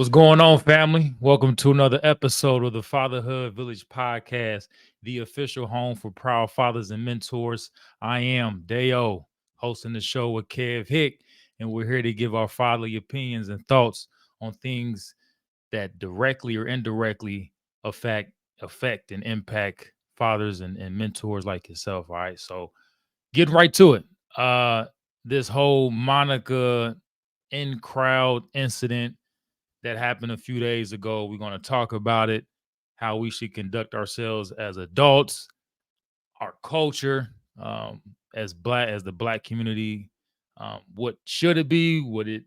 What's going on, family? Welcome to another episode of the Fatherhood Village podcast, the official home for proud fathers and mentors. I am Deo, hosting the show with Kev Hick, and we're here to give our fatherly opinions and thoughts on things that directly or indirectly affect and impact fathers and mentors like yourself. All right, so getting right to it. This whole Monica in crowd incident that happened a few days ago. We're going to talk about it, how we should conduct ourselves as adults, our culture, as the black community, what should it be, what it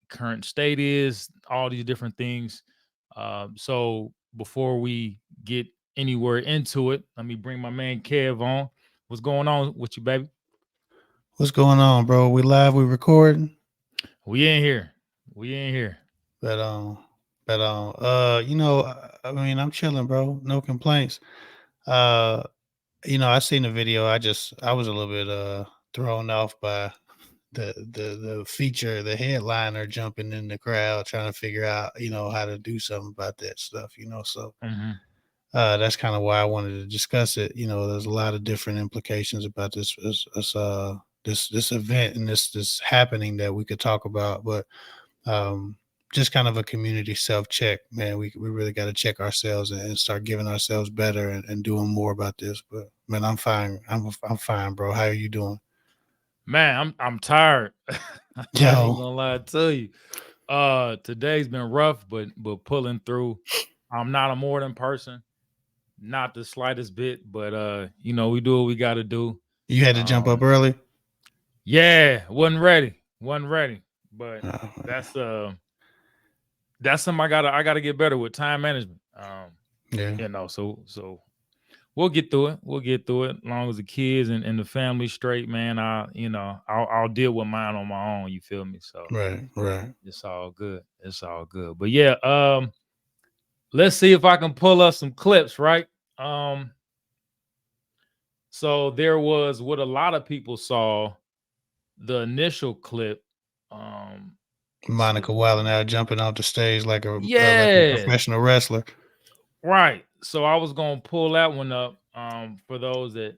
current state is, all these different things. So before we get anywhere into it, let me bring my man Kev on. What's going on with you, baby? What's going on, bro? We live, we recording. We in here. We in here. But I mean, I'm chilling, bro. No complaints. Uh, I seen the video. I was a little bit thrown off by the feature, the headliner jumping in the crowd trying to figure out, how to do something about that stuff. So Mm-hmm. that's kind of why I wanted to discuss it. There's a lot of different implications about this event and this happening that we could talk about, but um, just kind of a community self check, man. We really got to check ourselves and start giving ourselves better and doing more about this. But man, I'm fine. I'm fine, bro. How are you doing? Man, I'm tired. I ain't Yo, gonna lie to you. Today's been rough, but pulling through. I'm not a morning person, not the slightest bit, but we do what we gotta do. you had to jump up Um, early. yeah, wasn't ready. But Oh, that's that's something I gotta get better with time management. yeah, So we'll get through it. We'll get through it. As long as the kids and the family straight, man. I'll deal with mine on my own. You feel me? So right, right. it's all good. It's all good. But yeah, let's see if I can pull up some clips, right? Um, so there was what a lot of people saw, the initial clip. Let's see if Monica I Wilder can. now jumping off the stage like a Yeah, professional wrestler. right. So I was gonna pull that one up. For those that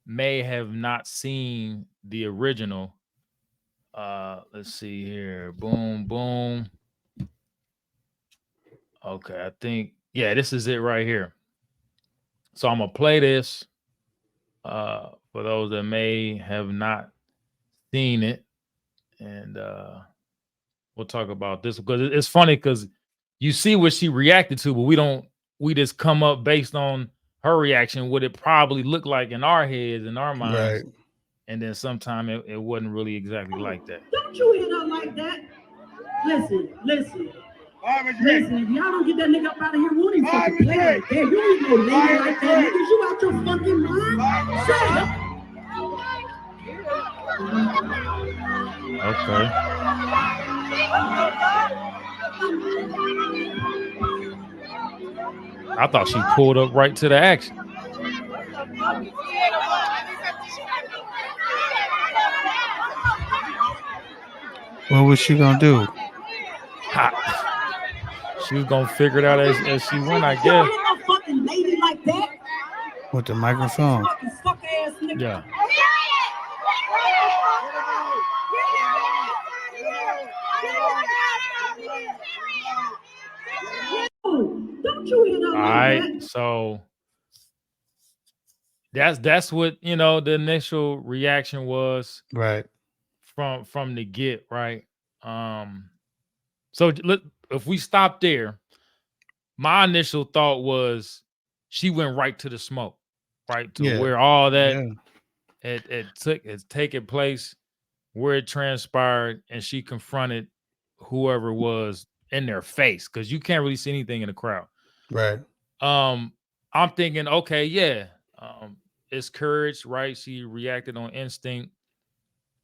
may have not seen the original. Let's see here. Boom, boom. Okay, I think this is it right here. So I'm gonna play this for those that may have not seen it, and we'll talk about this because it's funny because you see what she reacted to, but we just come up based on her reaction, what it probably looked like in our heads, in our minds, Right. and then sometime it wasn't really exactly like that. Don't you hit her like that. Listen. Listen, if y'all don't get that nigga up out of here, we ain't fucking play like that. You ain't no lady like that, niggas. You out your fucking mind? Shut up. Okay. I thought she pulled up right to the action. What was she gonna do Ha. She was gonna figure it out as she went, I You guess. ain't no fucking lady like that. with the microphone? Fucking suck ass nigga. Yeah. Don't you hit her All like right. that. So that's what the initial reaction was Right. from the get, right? So if we stop there, my initial thought was she went right to the smoke, right? To Yeah. where all that Yeah. it's taken place, where it transpired, and she confronted whoever was in their face because you can't really see anything in the crowd. Right. Um, I'm thinking, okay, yeah, it's courage, right? She reacted on instinct,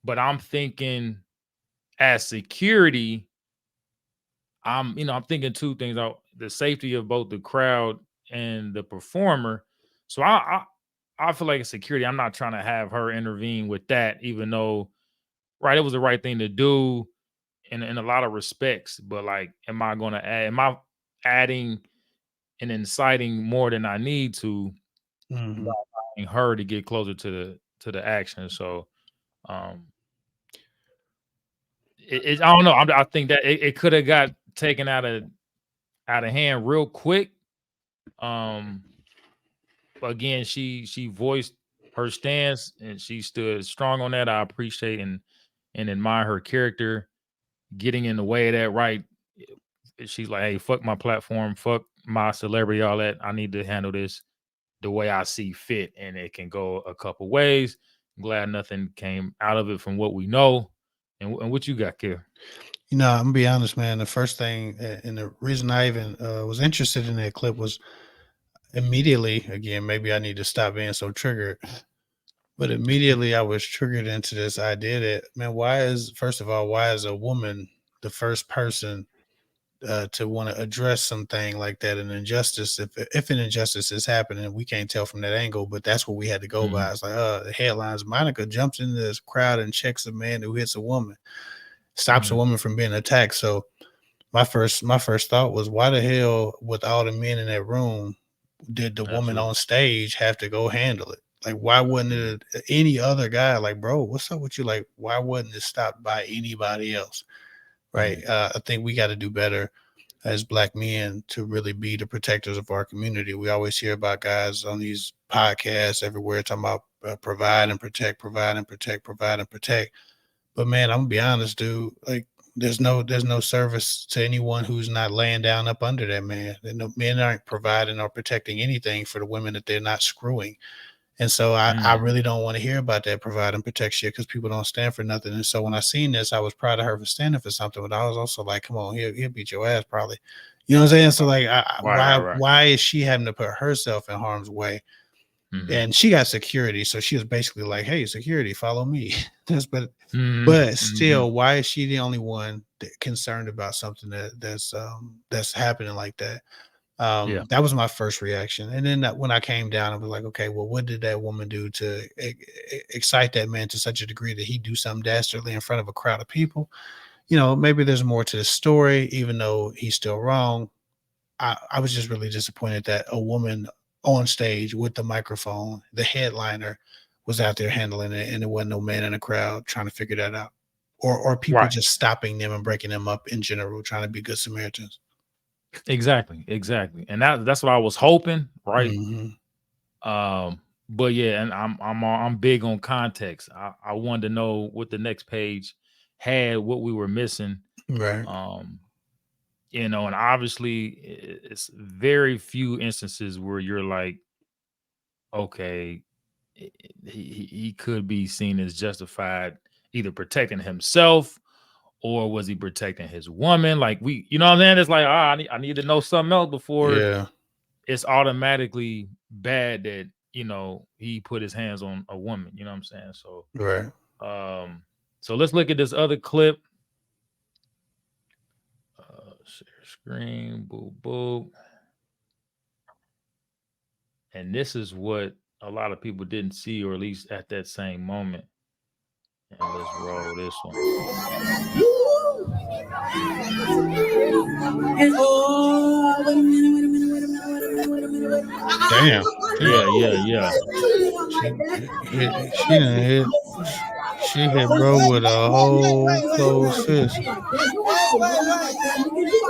but I'm thinking as security, I'm thinking two things out: the safety of both the crowd and the performer. So I feel like it's security. I'm not trying to have her intervene with that, even though, right, it was the right thing to do. in a lot of respects, but like, am I adding and inciting more than I need to by Mhm. allowing her to get closer to the action? So um I don't know. I think that it could have got taken out of hand real quick. Um Again, she voiced her stance and she stood strong on that. I appreciate and admire her character getting in the way of that, right? She's like, hey, fuck my platform, fuck my celebrity, all that. I need to handle this the way I see fit, and it can go a couple ways. I'm glad nothing came out of it from what we know. And what you got, Kev? I'm gonna be honest, man. The first thing and the reason I even was interested in that clip was immediately. Again, maybe I need to stop being so triggered. But immediately I was triggered into this idea that, man, first of all, why is a woman the first person to want to address something like that, an injustice? If an injustice is happening, we can't tell from that angle, but that's what we had to go Mm, by. It's like, the headlines: Monica jumps into this crowd and checks a man who hits a woman, stops a mm, woman from being attacked. So my first thought was, why the hell, with all the men in that room, did the woman absolutely. on stage have to go handle it? Like, why wouldn't Mm, it any other guy? Like, bro, what's up with you? Like, why wasn't it stopped by anybody else? Right. mm, I think we got to do better as black men to really be the protectors of our community. We always hear about guys on these podcasts everywhere talking about provide and protect, provide and protect, provide and protect. But man, I'm gonna be honest, dude. Like, there's no service to anyone who's not laying down up under that man. And the men aren't providing or protecting anything for the women that they're not screwing. And so I mm, really don't want to hear about that provide and protect shit, because people don't stand for nothing. And so when I seen this, I was proud of her for standing for something, but I was also like, come on, he'll beat your ass probably. You know what I'm saying? So like, right, right, right. why is she having to put herself in harm's way? Mm-hmm. And she got security, so she was basically like, hey, security, follow me. That's Mm-hmm. but Mm-hmm. still, why is she the only one concerned about something that's happening like that? Yeah. That was my first reaction. And then when I came down, I was like, okay, well, what did that woman do to excite that man to such a degree that he do something dastardly in front of a crowd of people? Maybe there's more to the story, even though he's still wrong. I was just really disappointed that a woman on stage with the microphone, the headliner, was out there handling it, and there wasn't no man in the crowd trying to figure that out, or people Right. just stopping them and breaking them up in general, trying to be good Samaritans. Exactly. Exactly. And that's what I was hoping, right? Hmm. But yeah, and I'm big on context. I wanted to know what the next page had, what we were missing. Right. Um, and obviously it's very few instances where you're like, okay, he could be seen as justified either protecting himself or was he protecting his woman? Like you know what I'm saying? It's like, I need to know something else before Yeah. it's automatically bad that he put his hands on a woman. You know what I'm saying? So, Right. um, so let's look at this other clip. Share screen, boop boop, and this is what a lot of people didn't see, or at least at that same moment. And let's roll this one. And oh, wait a minute, wait a minute, wait a minute, wait a minute, wait a minute, wait a minute. Damn. I Damn. Yeah, yeah, know. yeah, She she done hit she hit bro with a whole closed fist.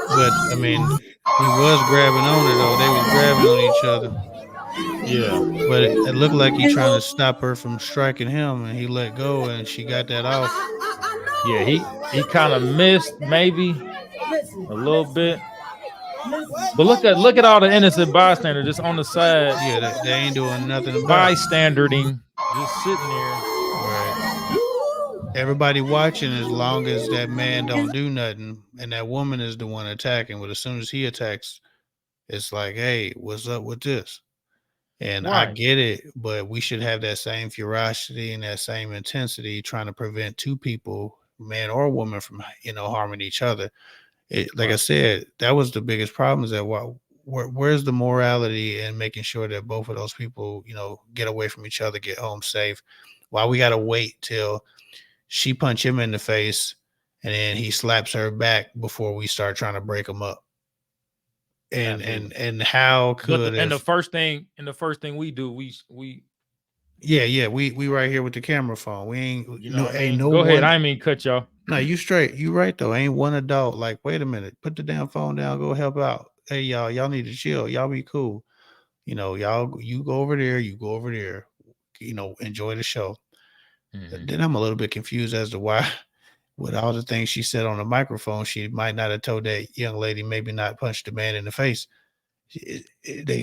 But I mean, he was grabbing on her though. They was grabbing on each other. yeah, But it looked like he trying to stop her from striking him, and he let go, and she got that off. yeah. He kind of missed maybe a little bit, but look at all the innocent bystanders just on the side, Yeah, they ain't doing nothing about it. bystandering, just sitting there. Right. Everybody watching, as long as that man don't do nothing, and that woman is the one attacking. But as soon as he attacks, it's like, hey, what's up with this? And I Right, get it, but we should have that same ferocity and that same intensity trying to prevent two people, man or woman, from harming each other. Like I right, said, that was the biggest problem. Is that where's the morality in making sure that both of those people, get away from each other, get home safe? Why we got to wait till she punch him in the face, and then he slaps her back before we start trying to break him up. And Absolutely. and how could And the if first thing we do, we yeah, we right here with the camera phone. We you know what I ain't mean? no Go ahead. one. I didn't mean cut y'all. No, you straight. You right though. Ain't one adult like, wait a minute, put the damn phone down, go help out. Hey y'all need to chill. Y'all be cool. Y'all you go over there, you go over there. Enjoy the show. Mhm. Then I'm a little bit confused as to why, with all the things she said on the microphone, she might not have told that young lady maybe not punch the man in the face.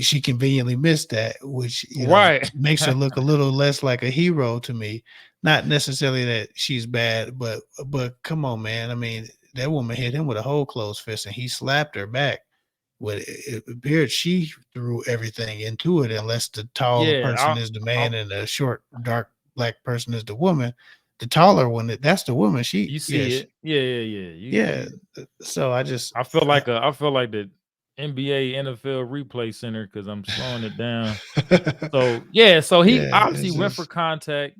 She conveniently missed that, which Right. makes her look a little less like a hero to me. Not necessarily that she's bad, but come on, man. I mean, that woman hit him with a whole closed fist, and he slapped her back. What it appeared she threw everything into it, unless the taller Yeah. person is the I, man and the short, dark black person is the woman. The taller one, that's the woman. you see it. Yeah, yeah, yeah. Yeah. You So I just, I feel like the NBA NFL replay center because I'm slowing it down. So yeah, so he yeah, obviously it's went for just contact,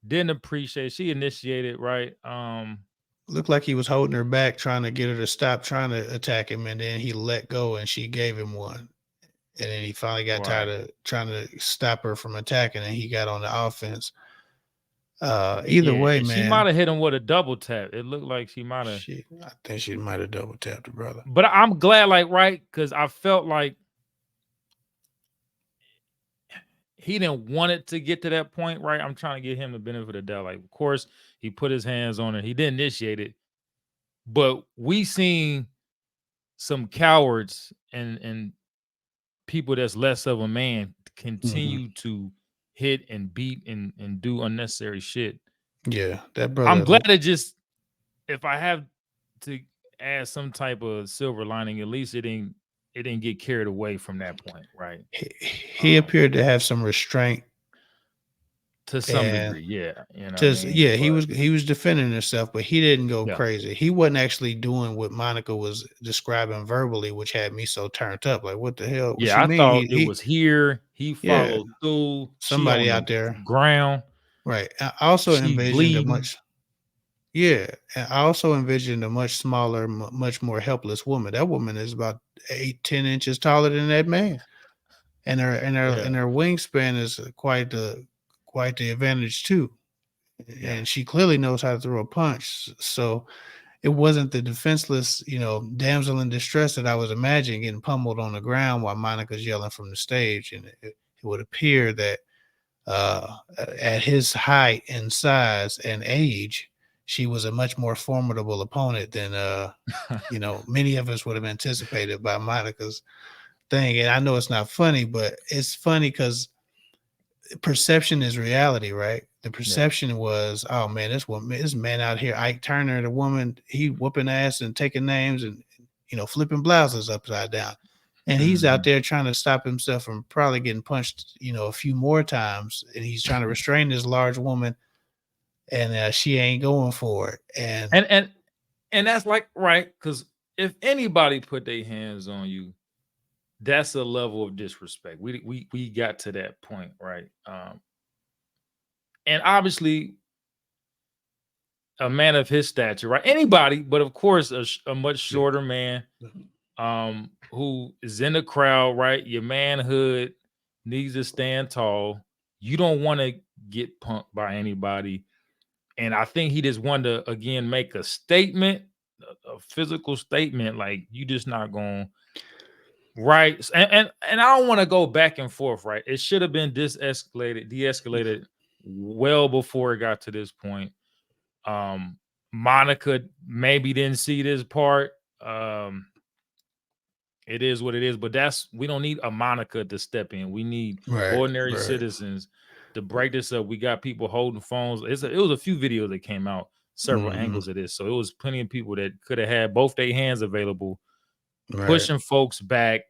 didn't appreciate. She initiated, right? looked like he was holding her back, trying to get her to stop trying to attack him, and then he let go, and she gave him one. And then he finally got tired Right. of trying to stop her from attacking, and he got on the offense. Either Yeah, way, and she man, might have hit him with a double tap. It looked like she might have, I think she might have double tapped the brother. but I'm glad, like, right, because I felt like he didn't want it to get to that point, right? I'm trying to give him the benefit of the doubt. Like, of course, he put his hands on it. He didn't initiate it, but we seen some cowards and people that's less of a man Hmm. continue to hit and beat and do unnecessary shit. Yeah, that I'm brother glad looked. it just if I have to add some type of silver lining, at least it didn't get carried away from that point, right? He Um, appeared to have some restraint, to some and degree, yeah, you know what I just mean. yeah, he But was defending himself, but he didn't go yeah, crazy. He wasn't actually doing what Monica was describing verbally, which had me so turned up. Like, what the hell? What yeah, she I mean? thought He it was here. He yeah, followed through. She somebody on the out there, ground. right? I also She envisioned a bleeding. much yeah, and I also envisioned a much smaller, much more helpless woman. That woman is about 8, 10 inches taller than that man, and Yeah, her wingspan is quite the advantage too. yeah. And she clearly knows how to throw a punch. So it wasn't the defenseless, damsel in distress that I was imagining getting pummeled on the ground while Monica's yelling from the stage. And it would appear that at his height and size and age, she was a much more formidable opponent than many of us would have anticipated by Monica's thing. And I know it's not funny, but it's funny because perception is reality, right? The Yeah. perception was, oh man, this man out here, Ike Turner, the woman, he whooping ass and taking names and flipping blouses upside down, and he's out Mhm. there trying to stop himself from probably getting punched, a few more times, and he's trying to restrain this large woman, and she ain't going for it, and And and that's like right because if anybody put their hands on you, that's a level of disrespect. We got to that point, right? And obviously a man of his stature, right? Anybody, but of course a much yeah, shorter man, who is in the crowd, right? Your manhood needs to stand tall. You don't want to get punked by anybody. And I think he just wanted to again make a statement, a physical statement, like you just not going right. And I don't want to go back and forth, right? It should have been de-escalated well before it got to this point. Um, Monica maybe didn't see this part. Um, it is what it is, but we don't need a Monica to step in. We need right, ordinary right, citizens to break this up. We got people holding phones. It was a few videos that came out, several hmm, angles of this. So it was plenty of people that could have had both their hands available, right, pushing folks back.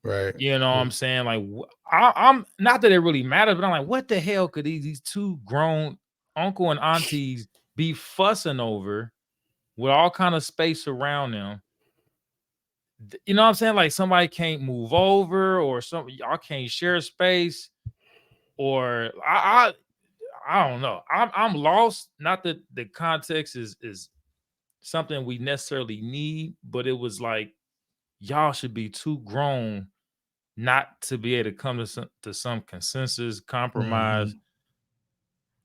right, You know what I'm saying? Like I'm not that it really matters, but I'm like, what the hell could these two grown uncle and aunties be fussing over with all kind of space around them? You know what I'm saying? Like somebody can't move over, or some y'all can't share space, or I don't know. I'm lost. Not that the context is something we necessarily need, but it was like y'all should be too grown not to be able to come to some consensus, compromise.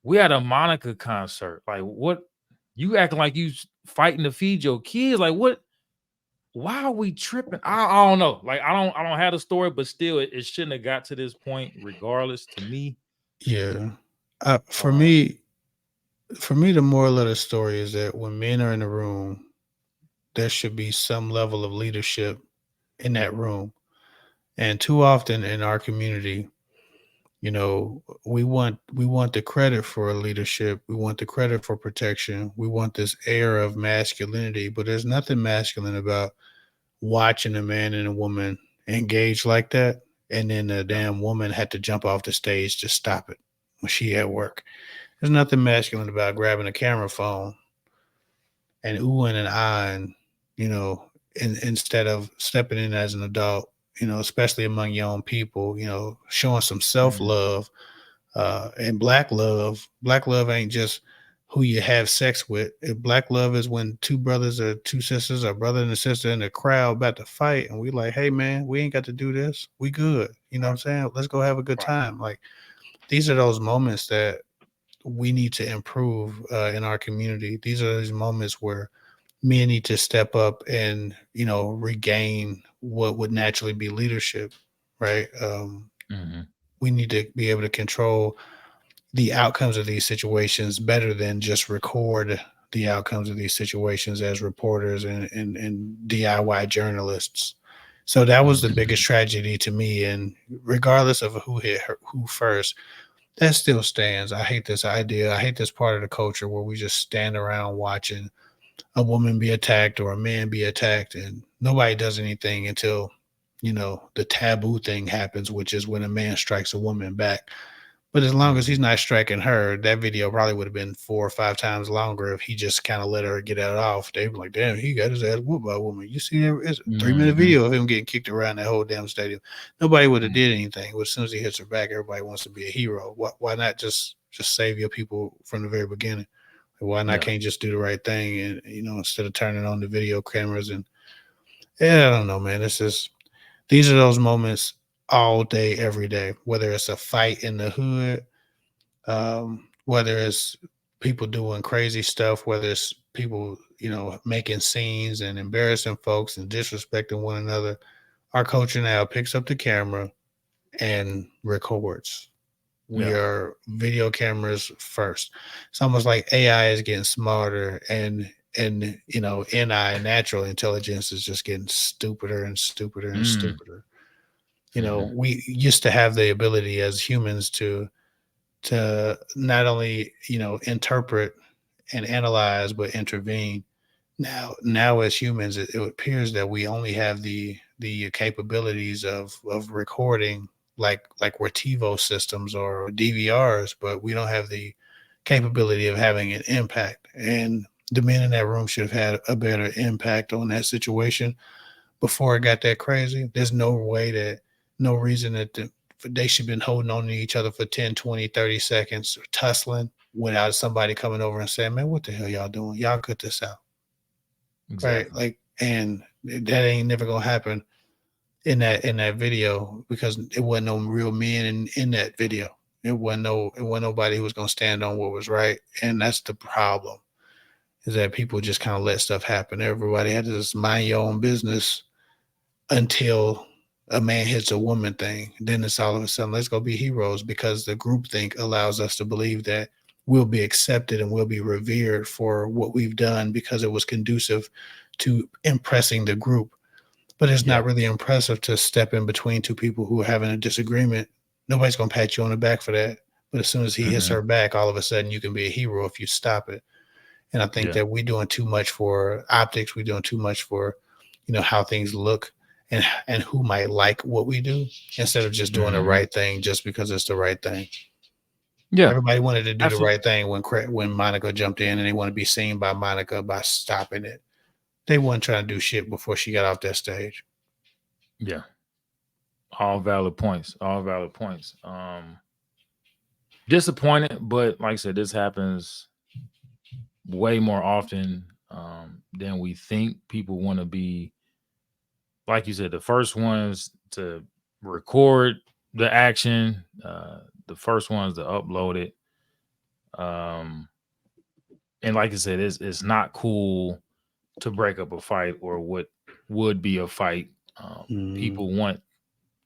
We had a Monica concert. Like, what? You acting like you fighting to feed your kids? Like, what? Why are we tripping? I don't know. Like, I don't have the story, but still, it shouldn't have got to this point, regardless. To me, Yeah. For um, me, the moral of the story is that when men are in the room, there should be some level of leadership in that room. And too often in our community, you know, we want the credit for leadership, we want the credit for protection, we want this air of masculinity, but there's nothing masculine about watching a man and a woman engage like that, and then the yeah, damn woman had to jump off the stage to stop it when she at work. There's nothing masculine about grabbing a camera phone and oohing and ahhing, you know, instead of stepping in as an adult, you know, especially among young people, you know, showing some self mm, love. And black love, ain't just who you have sex with. If black love is when two brothers or two sisters or brother and a sister in the crowd about to fight, and we like, hey man, we ain't got to do this. We good. You know what I'm saying? Let's go have a good right, time. Like these are those moments that we need to improve in our community. These are those moments where men need to step up and regain what would naturally be leadership, right? hmm, We need to be able to control the outcomes of these situations better than just record the outcomes of these situations as reporters and DIY journalists. So that was the hmm, biggest tragedy to me. And regardless of who hit who first, that still stands. I hate this idea. I hate this part of the culture where we just stand around watching a woman be attacked or a man be attacked and nobody does anything until, the taboo thing happens, which is when a man strikes a woman back. But as long as he's hmm, not striking her, that video probably would have been 4 or 5 times longer if he just kind of let her get it off. They were like, damn, he got his ass whooped by a woman. You see that? It's a 3 minute hmm, video of him getting kicked around that whole damn stadium. Nobody would have did anything. But as soon as he hits her back, everybody wants to be a hero. Why not just save your people from the very beginning? Why not yeah, can't just do the right thing and instead of turning on the video cameras and yeah, I don't know, man. This is these are those moments all day, every day. Whether it's a fight in the hood, whether it's people doing crazy stuff, whether it's people, making scenes and embarrassing folks and disrespecting one another, our culture now picks up the camera and records. We yeah, are video cameras first. It's almost like AI is getting smarter and NI natural intelligence is just getting stupider and stupider and mm, stupider. hmm, We used to have the ability as humans to not only interpret and analyze but intervene. Now as humans it appears that we only have the capabilities of recording like we're TiVo systems or DVRs, but we don't have the capability of having an impact. And the men in that room should have had a better impact on that situation before it got that crazy. There's no reason that they should have been holding on to each other for 10, 20, 30 seconds, tussling without somebody coming over and saying, man, what the hell y'all doing? Y'all cut this out. Right. exactly, Like, and that ain't never going to happen in that video because it wasn't no real men in that video. It wasn't nobody who was going to stand on what was right. And that's the problem is that people just kind of let stuff happen. Everybody had to just mind your own business until a man hits a woman thing. Then it's all of a sudden, let's go be heroes because the group think allows us to believe that we'll be accepted and we'll be revered for what we've done because it was conducive to impressing the group. But it's not yeah, really impressive to step in between two people who are having a disagreement. Nobody's going to pat you on the back for that. But as soon as he hits hmm, her back, all of a sudden you can be a hero if you stop it. And I think yeah, that we're doing too much for optics. We're doing too much for, how things look and who might like what we do instead of just doing the hmm, right thing just because it's the right thing. yeah, Everybody wanted to do the absolutely, right thing when Monica jumped in, and they want to be seen by Monica by stopping it. They weren't trying to do shit before she got off that stage. yeah. All valid points. All valid points. Disappointed, but like I said, this happens way more often. than we think. People want to be, like you said, the first ones to record the action, the first ones to upload it. Um, and like I said, it's not cool to break up a fight or what would be a fight. People want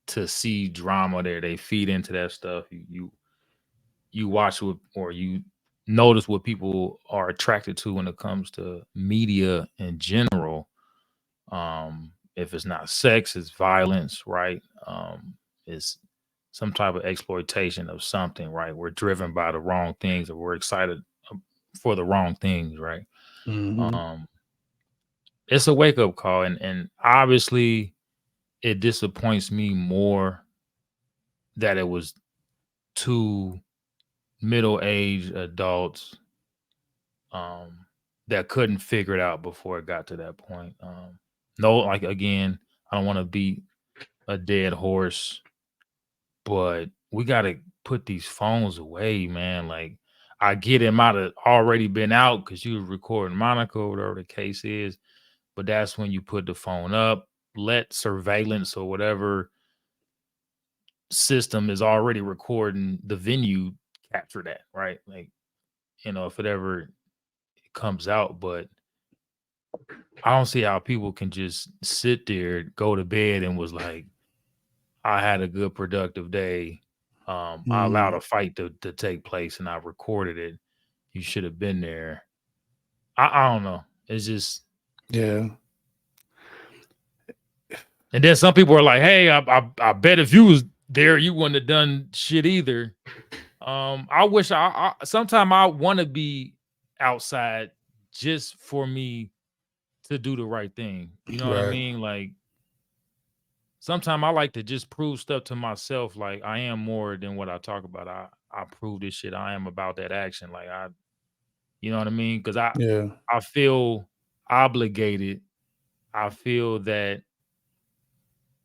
to see drama there. They feed into that stuff. You watch what, or you notice what people are attracted to when it comes to media in general. If it's not sex, it's violence, right? It's some type of exploitation of something, right? We're driven by the wrong things, or we're excited for the wrong things, right? Um, it's a wake up call, and obviously, it disappoints me more that it was two middle aged adults that couldn't figure it out before it got to that point. No, like again, I don't want to beat a dead horse, but we got to put these phones away, man. Like, I get it might have already been out because you were recording Monica, or whatever the case is, but that's when you put the phone up, let surveillance or whatever system is already recording the venue capture that, right? Like, if it ever comes out, but I don't see how people can just sit there, go to bed, and was like, I had a good productive day. I allowed a fight to take place and I recorded it. You should have been there. I don't know. It's just, Yeah. and then some people are like, hey, I bet if you was there, you wouldn't have done shit either. I wish sometime I want to be outside just for me to do the right thing. You know what I Right. mean? Like, sometimes I like to just prove stuff to myself. Like, I am more than what I talk about. I prove this shit. I am about that action. Like, you know what I mean? Because Yeah. I feel obligated. I feel that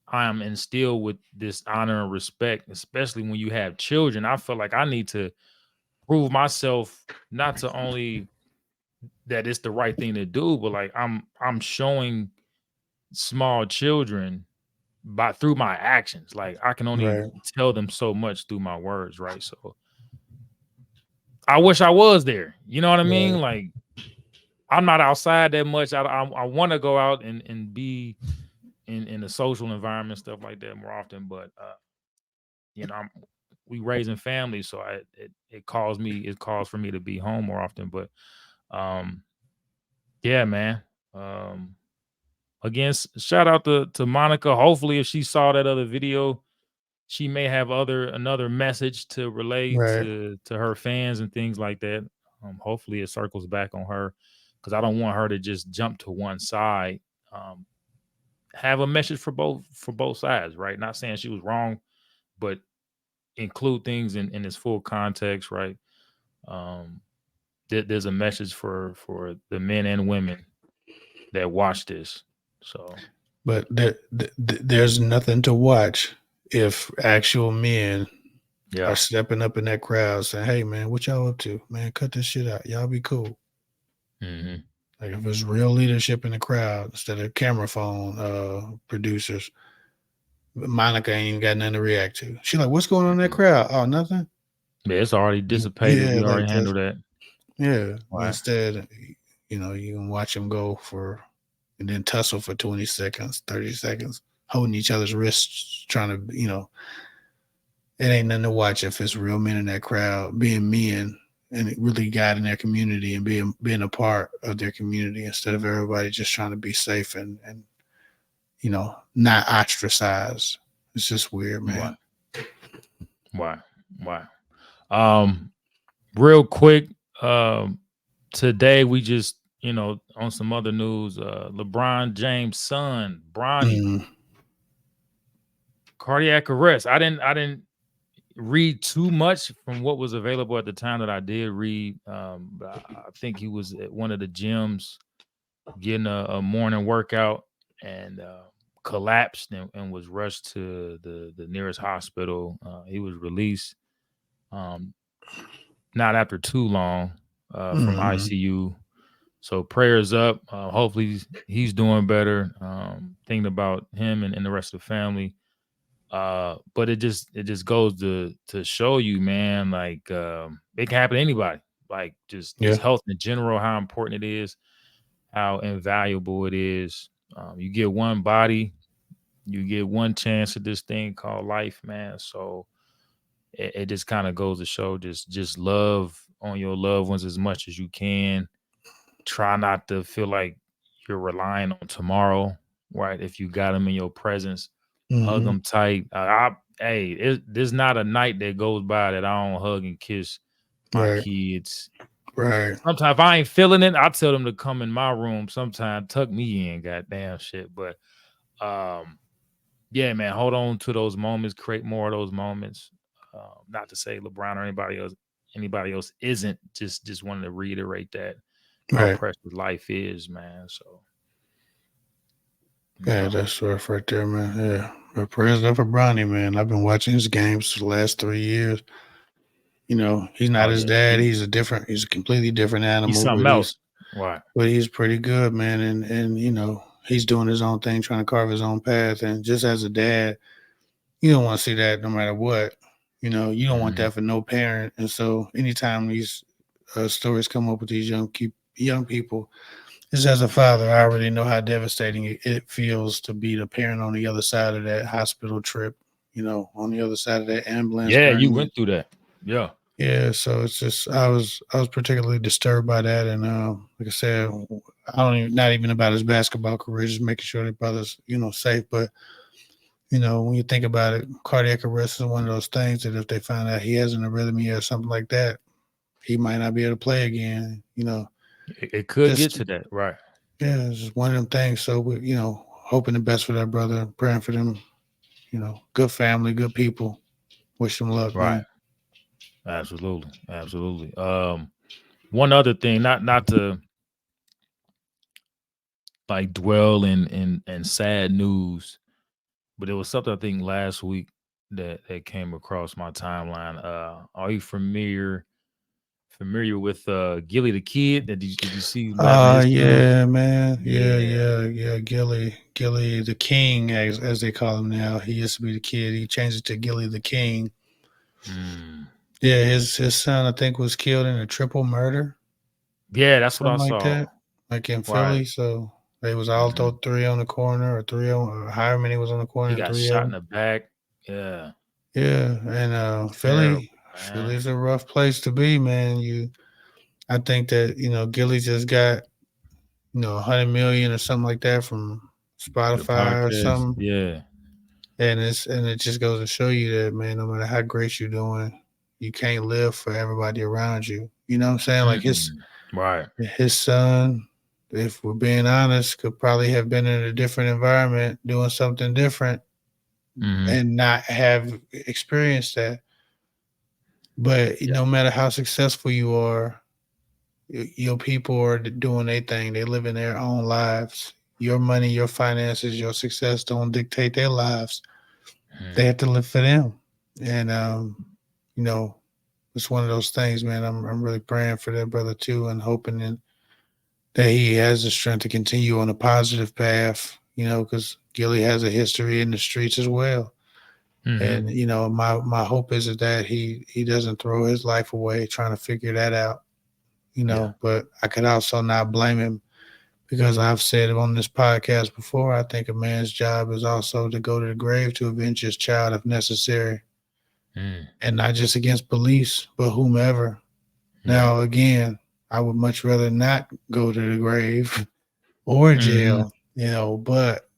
I am instilled with this honor and respect, especially when you have children. I feel like I need to prove myself, not to only that it's the right thing to do, but like I'm showing small children through my actions. Like, I can only Right. tell them so much through my words, right? So I wish I was there. You know what I mean? Right. Like, I'm not outside that much. I want to go out and be in the social environment, stuff like that more often. But we raising families, so it calls for me to be home more often. But um, yeah, man. Again, shout out to Monica. Hopefully, if she saw that other video, she may have another message to relay Right. to her fans and things like that. Hopefully, it circles back on her, because I don't want her to just jump to one side. Have a message for both sides, right? Not saying she was wrong, but include things in its full context, right? Um, there's a message for the men and women that watch this. So, But there's nothing to watch if actual men yeah. are stepping up in that crowd saying, "Hey, man, what y'all up to? Man, cut this shit out. Y'all be cool." Mm-hmm. Like, if it's real leadership in the crowd instead of camera phone producers, Monica ain't even got nothing to react to. She like, "What's going on in that crowd? Oh, nothing." Yeah, it's already dissipated. Yeah, We like already that. handled that. Yeah. Why? Instead, you can watch them go and then tussle for 20 seconds, 30 seconds, holding each other's wrists, trying to, it ain't nothing to watch if it's real men in that crowd being men and really guiding their community and being a part of their community instead of everybody just trying to be safe and not ostracized. It's just weird, Why? man. Why? Um, Real quick, today we just, on some other news, LeBron James' son, Bronny, Mm, cardiac arrest. I didn't read too much from what was available at the time that I did read. But I think he was at one of the gyms getting a morning workout and collapsed and was rushed to the nearest hospital. He was released not after too long from mhm. ICU. So prayers up. Hopefully he's doing better. Thinking about him and the rest of the family. But it just goes to show you, man, like it can happen to anybody. Like just Yeah. health in general, how important it is, how invaluable it is. You get one body, you get one chance at this thing called life, man. So it just kind of goes to show just love on your loved ones as much as you can. Try not to feel like you're relying on tomorrow, right? If you got them in your presence, hug Mm-hmm. them tight. There's not a night that goes by that I don't hug and kiss my Right. kids. Right. Sometimes if I ain't feeling it, I tell them to come in my room. Sometimes tuck me in, goddamn shit. But um, yeah, man, hold on to those moments, create more of those moments. Not to say LeBron or anybody else isn't. Just wanted to reiterate that how Right. precious life is, man. So Yeah, yeah, that's rough right there, man. Yeah. But prayers up for Bronny, man. I've been watching his games for the last 3 years. He's not oh his yeah, dad. He's a completely different he's animal, something but else, right? he's pretty good, man. And he's doing his own thing, trying to carve his own path. And just as a dad, you don't want to see that no matter what. You don't want Hmm. that for no parent. And so anytime these stories come up with these young people, just as a father, I already know how devastating it feels to be the parent on the other side of that hospital trip, on the other side of that ambulance Yeah, you journey. went through that. Yeah. Yeah, so it's just I was particularly disturbed by that, and like I said, I don't even not even about his basketball career, just making sure that brother's safe. But when you think about it, cardiac arrest is one of those things that if they find out he has an arrhythmia or something like that, he might not be able to play again. It could get Just to that, right? yeah, it's just one of them things. So we, hoping the best for that brother, praying for them. Good family, good people. Wish them luck, Right. man. Absolutely. Absolutely. One other thing, not to like dwell in sad news, but it was something I think last week that came across my timeline. Are you familiar with Gillie Da Kid? Did you see what happened to his son? Yeah, man. Yeah, Yeah. yeah, yeah. Gilly the King, as they call him now. He used to be the kid. He changed it to Gilly the King. Mm. Yeah, his son, I think, was killed in a triple murder, Yeah, that's what I something like saw. that, like in Right. Philly. So they was all Hmm. told three on the corner, or three on, or however many was on the He corner, got three of shot in them. the back. Yeah. Yeah, and Terrible, man. Philly's a rough place to be, man. I think that Gilly just got 100 million or something like that from The Spotify or podcast. something. Yeah. And it just goes to show you that, man, no matter how great you're doing, you can't live for everybody around you. You know what I'm saying? Like his Mm-mm. Right. his son, if we're being honest, could probably have been in a different environment doing something different Hmm. and not have experienced that. But Yeah. no matter how successful you are, your people are doing their thing. They live in their own lives. Your money, your finances, your success don't dictate their lives. Mm. They have to live for them. And you know, it's one of those things, man. I'm really praying for that brother too, and hoping that he has the strength to continue on a positive path. Because Gilly has a history in the streets as well. Hmm. And my hope is that he doesn't throw his life away trying to figure that out. Yeah. But I could also not blame him because I've said on this podcast before. I think a man's job is also to go to the grave to avenge his child if necessary, Mm. and not just against police, but whomever. Right. Now, again, I would much rather not go to the grave or Hmm. jail, but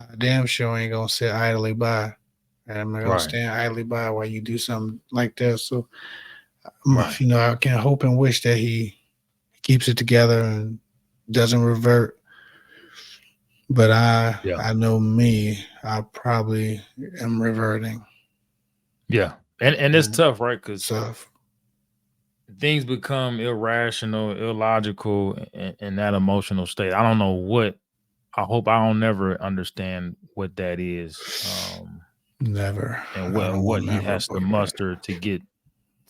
I damn sure ain't gonna sit idly by. And I'm not gonna Right. stand idly by while you do something like that. So, Right. I can hope and wish that he keeps it together and doesn't revert. But Yeah. I know me, I probably am reverting. Yeah. And it's And tough, right? Because so, things become irrational, illogical in that emotional state. I don't know what. I hope I don't never understand what that is, never. and I what don't what want he never, has to but muster to get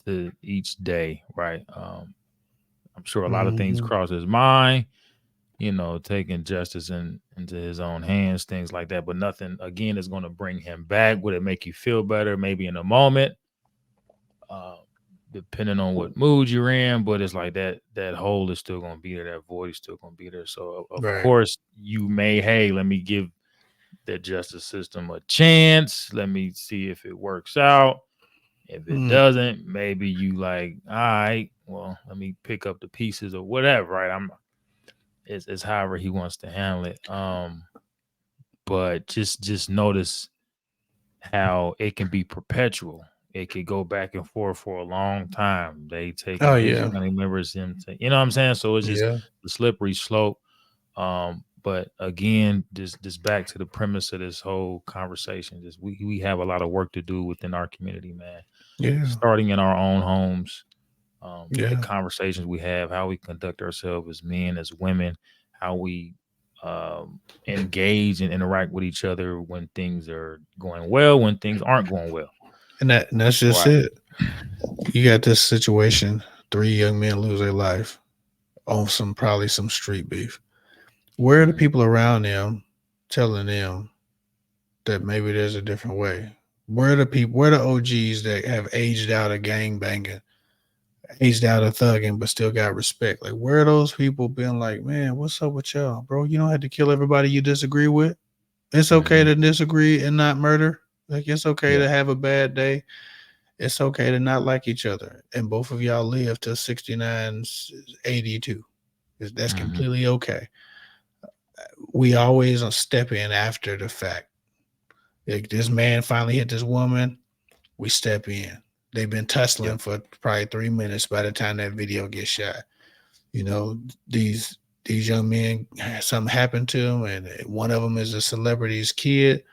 to each day, right? I'm sure a lot of things cross his mind, taking justice into his own hands, things like that. But nothing, again, is going to bring him back. Would it make you feel better? Maybe in a moment, uh, depending on what mood you're in. But it's like that hole is still going to be there. That void is still going to be there. So, of Right. course, you may, hey, let me give the justice system a chance. Let me see if it works out. If it doesn't, maybe you like, all right, well, let me pick up the pieces or whatever, right? It's however he wants to handle it. But just notice how it can be perpetual. It could go back and forth for a long time. They taking Oh his yeah. family members, him, you know what I'm saying? So it's just Yeah. the slippery slope. But again, just back to the premise of this whole conversation, just we have a lot of work to do within our community, man. Yeah. Starting in our own homes, the Yeah. conversations we have, how we conduct ourselves as men, as women, how we engage and interact with each other when things are going well, when things aren't going well. And that's just Right. it. You got this situation, 3 young men lose their life on probably some street beef. Where are the people around them telling them that maybe there's a different way? Where are the people, where are the OGs that have aged out of gang banging, aged out of thugging, but still got respect? Like, where are those people being like, man, what's up with y'all, bro? You don't have to kill everybody you disagree with. It's okay to disagree and not murder. Like, it's okay to have a bad day. It's okay to not like each other. And both of y'all live till 69, 82. That's completely okay. We always step in after the fact. Like, this man finally hit this woman, we step in. They've been tussling for probably 3 minutes by the time that video gets shot. These young men, something happened to them, and one of them is a celebrity's kid.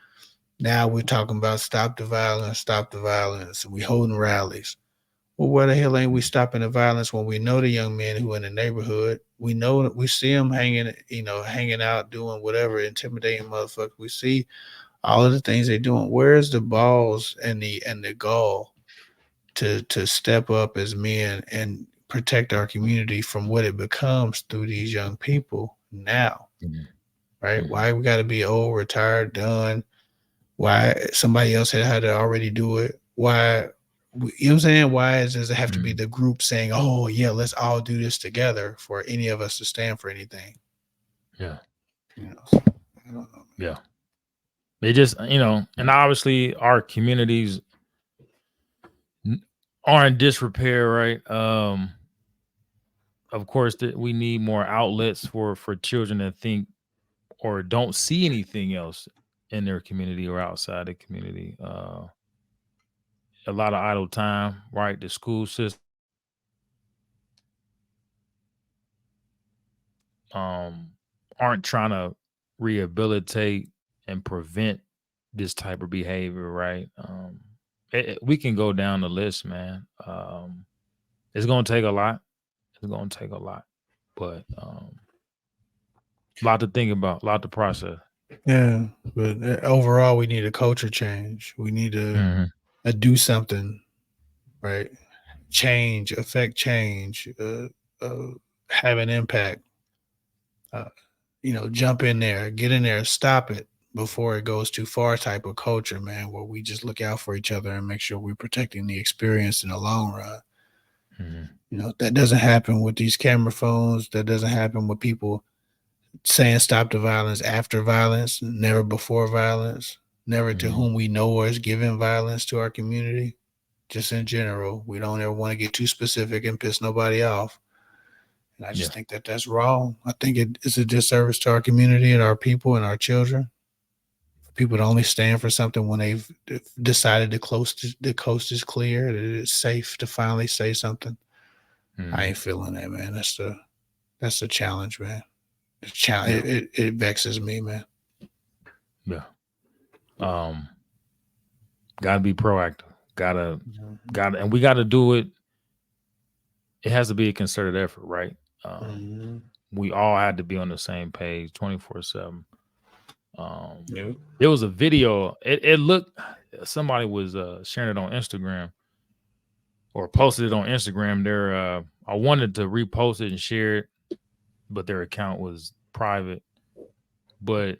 Now we're talking about stop the violence. We holding rallies. Well, why the hell ain't we stopping the violence when we know the young men who in the neighborhood? We know that we see them hanging out, doing whatever, intimidating motherfuckers. We see all of the things they're doing. Where's the balls and the gall to step up as men and protect our community from what it becomes through these young people now? Right? Why we got to be old, retired, done? Why somebody else had to already do it? Why, you know what I'm saying? Why does it have to be the group saying, oh, yeah, let's all do this together for any of us to stand for anything? Yeah. I don't know. Yeah. They just, and obviously our communities are in disrepair, right? Of course, we need more outlets for children that think or don't see anything else in their community or outside the community. A lot of idle time, right? The school system aren't trying to rehabilitate and prevent this type of behavior, right? We can go down the list, man. It's gonna take a lot. It's gonna take a lot, but a lot to think about, a lot to process. Yeah, but overall, we need a culture change. We need to do something, right? Change, affect change, have an impact. Jump in there, get in there, stop it before it goes too far. Type of culture, man, where we just look out for each other and make sure we're protecting the experience in the long run. That doesn't happen with these camera phones. That doesn't happen with people saying stop the violence after violence, never before violence, never to whom we know or is giving violence to our community. Just in general, we don't ever want to get too specific and piss nobody off. And I just think that that's wrong. I think it's a disservice to our community and our people and our children. For people to only stand for something when they've decided the coast is clear, that it's safe to finally say something. I ain't feeling that, man. That's the challenge, man. It vexes me, man. Yeah. Gotta be proactive. Gotta, and we gotta do it. It has to be a concerted effort, right? We all had to be on the same page 24/7. There was a video. It looked, somebody was sharing it on Instagram. or posted it on Instagram. I wanted to repost it and share it, but their account was private. But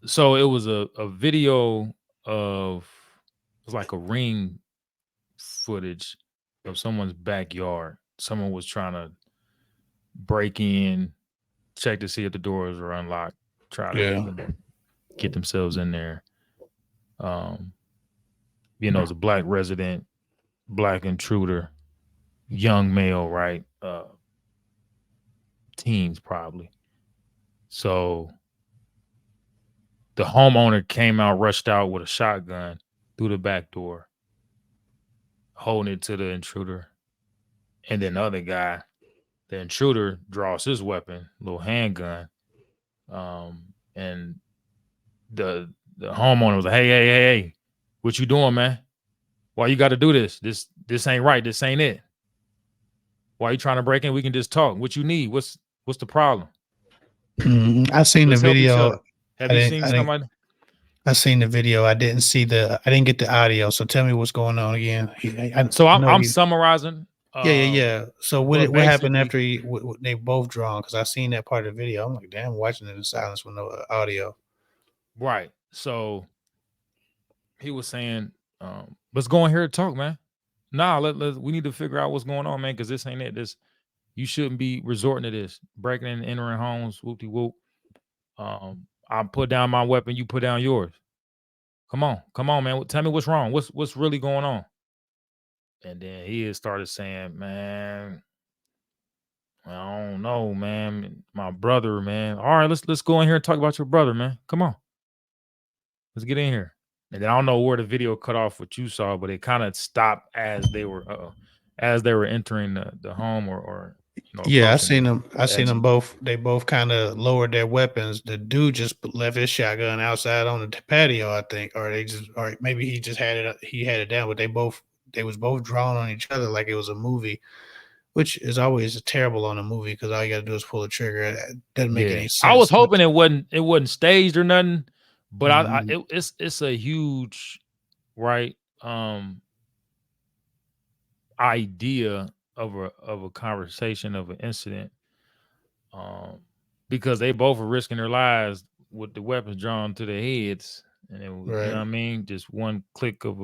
so it was a video of, it was like a ring footage of someone's backyard. Someone was trying to break in, check to see if the doors are unlocked, try to Yeah. get themselves in there. Um, it's a black resident, black intruder, young male, right? Teens probably. So the homeowner came out, rushed out with a shotgun through the back door, holding it to the intruder. And then the other guy, the intruder, draws his weapon, little handgun. And the homeowner was like, hey, what you doing, man? Why you got to do this? This ain't right. This ain't it. Why you trying to break in? We can just talk. What you need? What's the problem? I seen the Let's help each video. other. Have you seen somebody? I seen the video. I didn't get the audio. So tell me what's going on again. So I'm He, summarizing. yeah. So but what happened basically, after they both drawn? Because I seen that part of the video. I'm like, damn, watching it in silence with no audio. right. So he was saying, let's go in here and talk, man. Nah, we need to figure out what's going on, man, because this ain't it. You shouldn't be resorting to this, breaking and entering homes, whoop de whoop. I put down my weapon, you put down yours. Come on, man. Tell me what's wrong. What's really going on? And then he started saying, man, I don't know, man. My brother, man. All right, let's go in here and talk about your brother, man. Come on. Let's get in here. And then I don't know where the video cut off what you saw, but it kind of stopped as they were entering the home or Yeah, approaching I the seen exit. them both. They both kind of lowered their weapons. The dude just left his shotgun outside on the patio, I think, or maybe he just had it. He had it down, but they was both drawn on each other like it was a movie, which is always terrible on a movie because all you got to do is pull the trigger. It doesn't make Yeah, any I was sense. hoping it wasn't staged or nothing, but Mhm. it's a huge right idea of a conversation of an incident, because they both were risking their lives with the weapons drawn to their heads, and it was, you know Right. what I mean, just one click of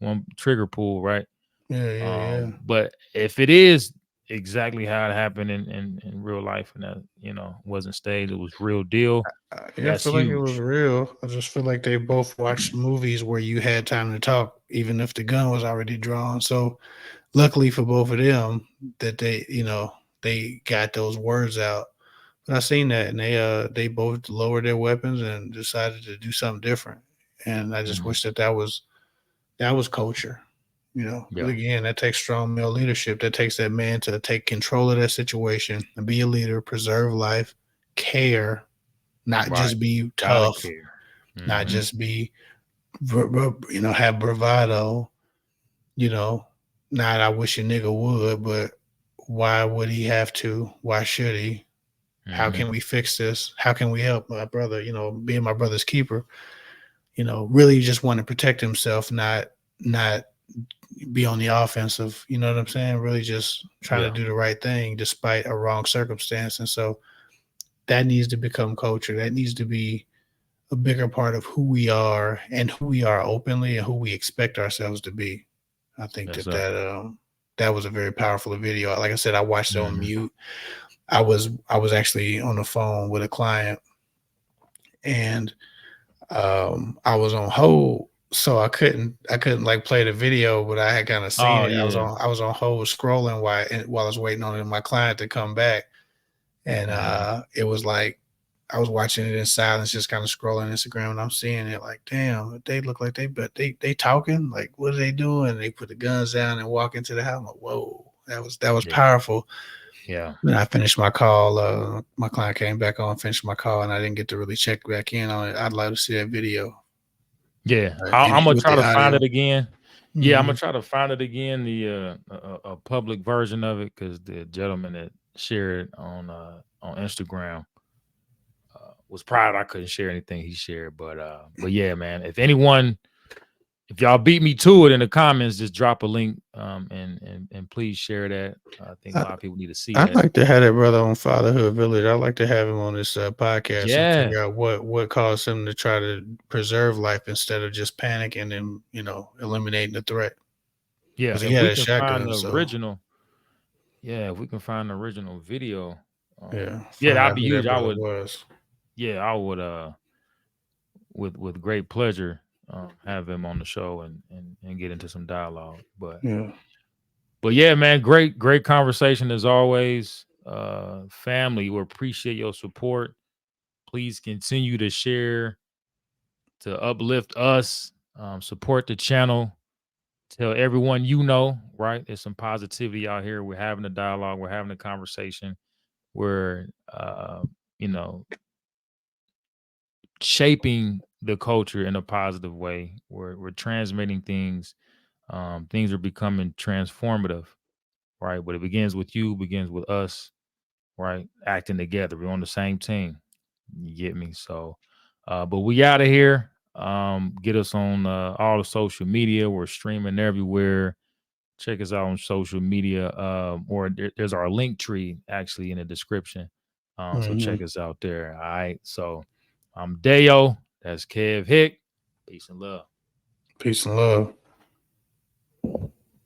one trigger pull, right? Yeah. But if it is exactly how it happened in real life, and that wasn't staged, it was real deal. Yeah, I That's feel like it was huge. real. I just feel like they both watched movies where you had time to talk, even if the gun was already drawn. So luckily for both of them that they got those words out. But I seen that, and they both lowered their weapons and decided to do something different. And I just Mhm. wish that was culture, Because Yeah, again, that takes strong male leadership. That takes that man to take control of that situation and be a leader, preserve life, care, not right. just be Gotta tough, care. not Hmm. just be, have bravado, you know, not I wish a nigga would, but why would he have to? Why should he? How Hmm. can we fix this? How can we help my brother? Being my brother's keeper, really just want to protect himself, not be on the offensive. You know what I'm saying? Really just trying to Yeah, do the right thing despite a wrong circumstance. And so that needs to become culture. That needs to be a bigger part of who we are and who we are openly and who we expect ourselves to be. I think yes, that sir. that was a very powerful video. Like I said, I watched it on Hmm. mute. I was actually on the phone with a client, and I was on hold, so I couldn't like play the video, but I had kind of seen Oh it. I was yeah. on hold scrolling while I was waiting on my client to come back, and Hmm. it was like I was watching it in silence, just kind of scrolling Instagram, and I'm seeing it like, damn, they look like but they talking, like what are they doing? They put the guns down and walk into the house. I'm like, whoa, that was Yeah. powerful. Yeah. Then I finished my call. My client came back on, finished my call, and I didn't get to really check back in on it. I'd love to see that video Yeah. and I'm gonna with try the to find audio. it again. Yeah, I'm gonna Mhm. try to find it again. The a public version of it, because the gentleman that shared on Instagram was proud I couldn't share anything he shared. But yeah, man. If anyone if y'all beat me to it in the comments, just drop a link and please share that. I think a lot of people need to see I'd that. like to have that brother on Fatherhood Village. I'd like to have him on this podcast and Yeah. figure out what caused him to try to preserve life instead of just panicking and, eliminating the threat. Yeah, 'Cause if he had we a can find shotgun, the so original, if we can find the original video, find that'd out be who that huge. I brother would, was. I would, with great pleasure, have him on the show and get into some dialogue. But yeah, man, great conversation as always. Family, we appreciate your support. Please continue to share, to uplift us, support the channel. Tell everyone right? There's some positivity out here. We're having a dialogue. We're having a conversation. We're, shaping the culture in a positive way. We're transmitting things. Things are becoming transformative, right? But it begins with you, begins with us, right? Acting together. We're on the same team. You get me? So, but we out of here. Get us on all the social media. We're streaming everywhere. Check us out on social media. Or there's our link tree actually in the description. So check us out there. All right. So I'm Deo. That's Kev Hick. Peace and love. Peace and love.